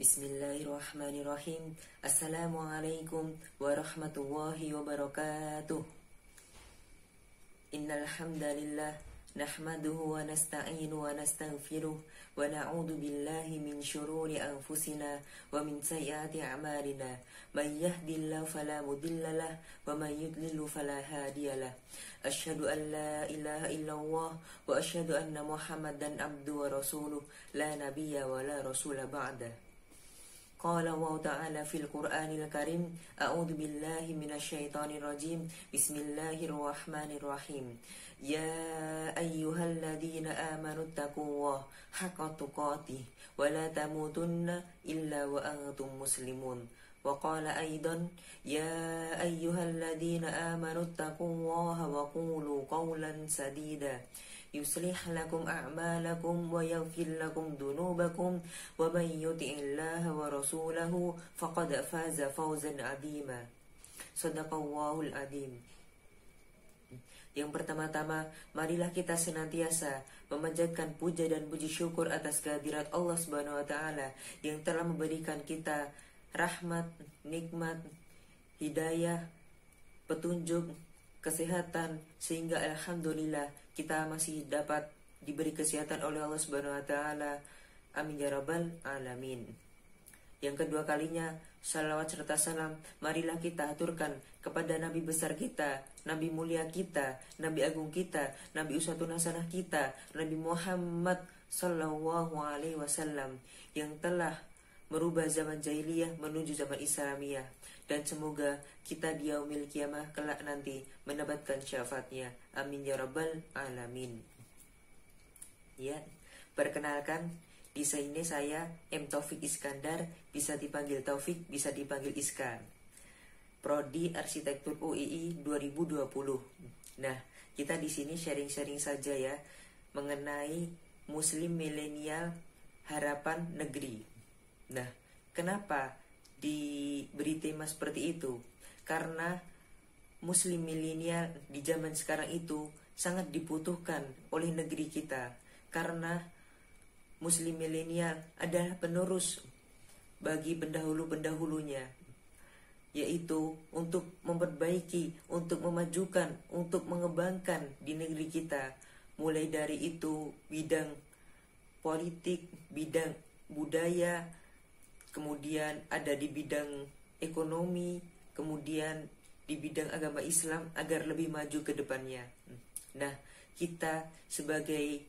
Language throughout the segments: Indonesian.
Bismillahirrahmanirrahim. Assalamualaikum warahmatullahi wabarakatuh. Innal hamdalillah nahmaduhu wa nasta'inu wa nastaghfiruh wa na'udzu billahi min syururi anfusina wa min sayyiati a'malina. May yahdihillahu fala mudhillalah wa may yudlil fala hadiyalah. Asyhadu an la ilaha illallah wa asyhadu anna Muhammadan abduhu wa rasuluh la nabiyya wa la rasula ba'da. Qala Allah Ta'ala fil Qur'anil Karim, a'udzu billahi minasyaitonir rajim. Bismillahirrahmanirrahim. Ya ayyuhalladzina amanu taqullaha haqqa tuqatih wa la tamutunna illa wa antum muslimun. Wa qala aidan, ya ayyuhalladzina amanu taqullaha wa qulu qawlan sadida yuslih lakum a'malakum wa yaghfir lakum dhunubakum wa man yuti'illaha wa rasulahu faqad faza fawzan 'azima. Shadaqallahul 'azim. Yang pertama-tama, marilah kita senantiasa memanjatkan puja dan puji syukur atas kehadirat Allah Subhanahu wa taala yang telah memberikan kita rahmat, nikmat, hidayah, petunjuk, kesehatan, sehingga alhamdulillah kita masih dapat diberi kesehatan oleh Allah Subhanahu wa taala. Amin ya rabbal alamin. Yang kedua kalinya, salawat serta salam marilah kita aturkan kepada Nabi besar kita, Nabi mulia kita, Nabi agung kita, Nabi uswatun hasanah kita, Nabi Muhammad sallallahu alaihi wasallam yang telah merubah zaman jahiliyah menuju zaman Islamiyah, dan semoga kita di yaumil kiamah kelak nanti mendapatkan syafaatnya. Amin ya rabbal alamin. Ya, perkenalkan, di sini saya M. Taufik Iskandar, bisa dipanggil Taufik, bisa dipanggil Iska. Prodi Arsitektur UII 2020. Nah, kita di sini sharing-sharing saja ya mengenai Muslim milenial harapan negeri. Nah, kenapa diberi tema seperti itu? Karena Muslim milenial di zaman sekarang itu sangat dibutuhkan oleh negeri kita, karena Muslim milenial adalah penerus bagi pendahulu-pendahulunya, yaitu untuk memperbaiki, untuk memajukan, untuk mengembangkan di negeri kita. Mulai dari itu bidang politik, bidang budaya, kemudian ada di bidang ekonomi, kemudian di bidang agama Islam agar lebih maju ke depannya. Nah, kita sebagai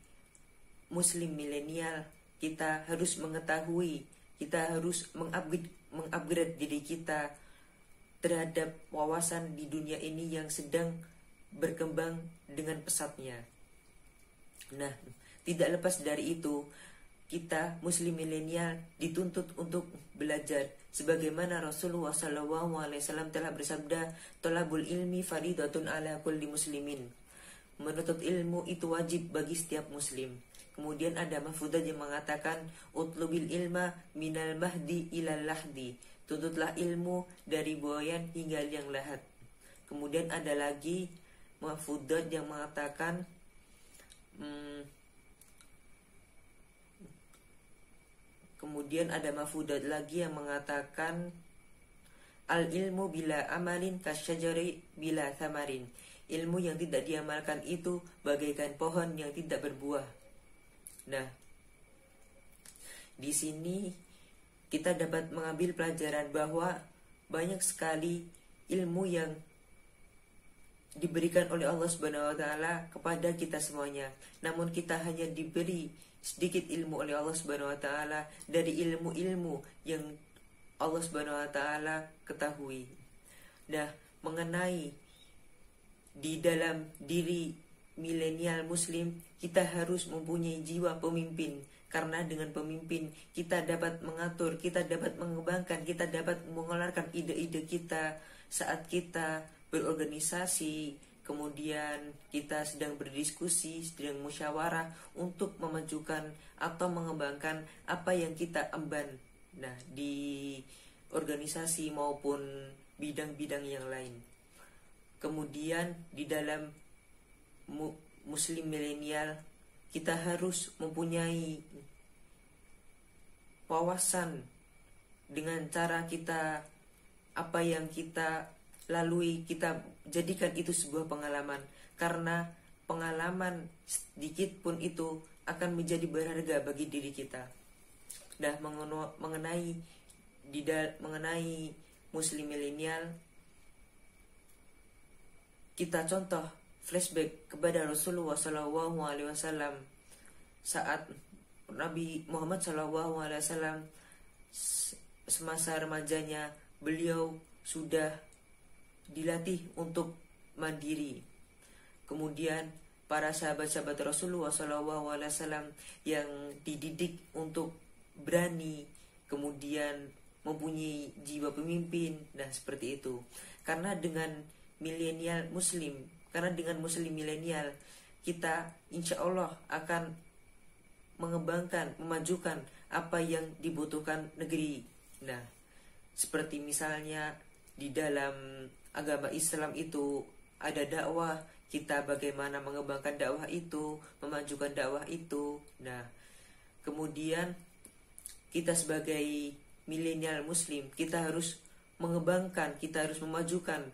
Muslim milenial, kita harus mengetahui, kita harus mengupgrade diri kita terhadap wawasan di dunia ini yang sedang berkembang dengan pesatnya. Nah, tidak lepas dari itu, kita Muslim milenial dituntut untuk belajar sebagaimana Rasulullah SAW telah bersabda, "Thalabul ilmi faridatun ala kulli muslimin." Menuntut ilmu itu wajib bagi setiap muslim. Kemudian ada mahfudzah yang mengatakan, "Utlubil ilma minal mahdi ilal lahdi." Tuntutlah ilmu dari buayan hingga liang lahat. Kemudian ada lagi mahfudzah yang mengatakan Kemudian ada mahfudzat lagi yang mengatakan, al ilmu bila amalin kasyajari bila thamarin. Ilmu yang tidak diamalkan itu bagaikan pohon yang tidak berbuah. Nah, di sini kita dapat mengambil pelajaran bahwa banyak sekali ilmu yang diberikan oleh Allah Subhanahu wa taala kepada kita semuanya. Namun kita hanya diberi sedikit ilmu oleh Allah Subhanahu wa taala dari ilmu-ilmu yang Allah Subhanahu wa taala ketahui. Nah, mengenai di dalam diri milenial muslim, kita harus mempunyai jiwa pemimpin, karena dengan pemimpin kita dapat mengatur, kita dapat mengembangkan, kita dapat mengeluarkan ide-ide kita saat kita berorganisasi, kemudian kita sedang berdiskusi, sedang musyawarah untuk memajukan atau mengembangkan apa yang kita emban. Nah, di organisasi maupun bidang-bidang yang lain. Kemudian di dalam Muslim milenial, kita harus mempunyai wawasan dengan cara kita, apa yang kita lalui, kita jadikan itu sebuah pengalaman. Karena pengalaman sedikit pun itu akan menjadi berharga bagi diri kita. Nah, mengenai muslim milenial, kita contoh flashback kepada Rasulullah SAW saat Nabi Muhammad SAW semasa remajanya, beliau sudah dilatih untuk mandiri. Kemudian para sahabat-sahabat Rasulullah SAW yang dididik untuk berani, kemudian mempunyai jiwa pemimpin. Nah, seperti itu. Karena dengan muslim milenial, kita insya Allah akan mengembangkan, memajukan apa yang dibutuhkan negeri. Nah, seperti misalnya di dalam agama Islam itu ada dakwah, kita bagaimana mengembangkan dakwah itu, memajukan dakwah itu. Nah, kemudian kita sebagai milenial muslim, kita harus mengembangkan, kita harus memajukan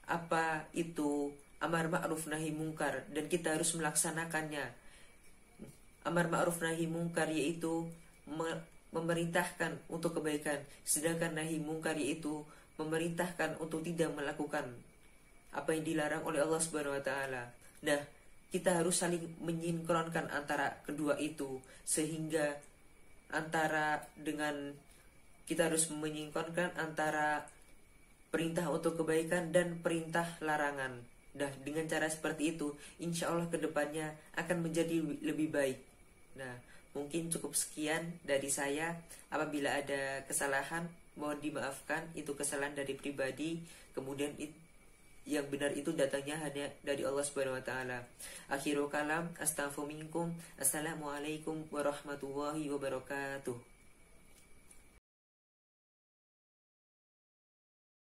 apa itu amar ma'ruf nahi mungkar, dan kita harus melaksanakannya. Amar ma'ruf nahi mungkar yaitu memerintahkan untuk kebaikan, sedangkan nahi mungkar yaitu memerintahkan untuk tidak melakukan apa yang dilarang oleh Allah Subhanahu wa taala. Nah, kita harus saling menyinkronkan antara kedua itu, sehingga kita harus menyinkronkan antara perintah untuk kebaikan dan perintah larangan. Nah, dengan cara seperti itu, insya Allah kedepannya akan menjadi lebih baik. Nah, mungkin cukup sekian dari saya. Apabila ada kesalahan, mohon dimaafkan. Itu kesalahan dari pribadi. Kemudian yang benar itu datangnya hanya dari Allah Subhanahu wa taala. Akhirul kalam, astaghfirullahaladzim. Assalamualaikum warahmatullahi wabarakatuh.